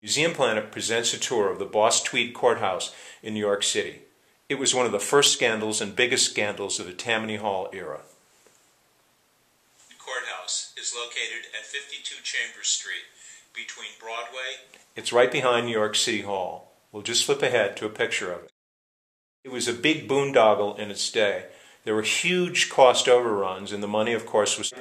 Museum Planet presents a tour of the Boss Tweed Courthouse in New York City. It was one of the first scandals and biggest scandals of the Tammany Hall era. The courthouse is located at 52 Chambers Street between Broadway. It's right behind New York City Hall. We'll just flip ahead to a picture of it. It was a big boondoggle in its day. There were huge cost overruns, and the money, of course, was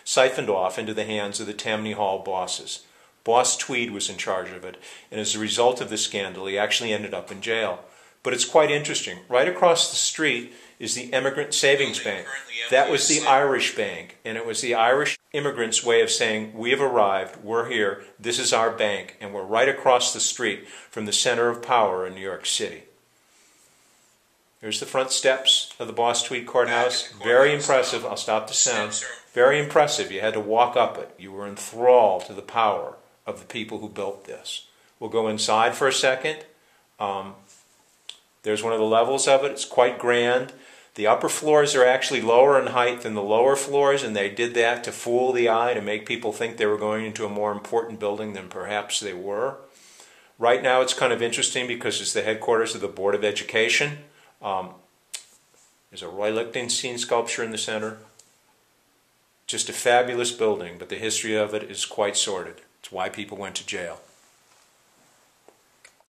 siphoned off into the hands of the Tammany Hall bosses. Boss Tweed was in charge of it, and as a result of the scandal, he actually ended up in jail. But it's quite interesting. Right across the street is the Immigrant Savings Bank. That was the Irish bank, and it was the Irish immigrants' way of saying, we have arrived, we're here, this is our bank, and we're right across the street from the center of power in New York City. Here's the front steps of the Boss Tweed Courthouse. Very impressive. I'll stop the sound. Very impressive. You had to walk up it. You were enthralled to the power of the people who built this. We'll go inside for a second. There's one of the levels of it. It's quite grand. The upper floors are actually lower in height than the lower floors, and they did that to fool the eye, to make people think they were going into a more important building than perhaps they were. Right now it's kind of interesting because it's the headquarters of the Board of Education. There's a Roy Lichtenstein sculpture in the center. Just a fabulous building, but the history of it is quite sordid. It's why people went to jail.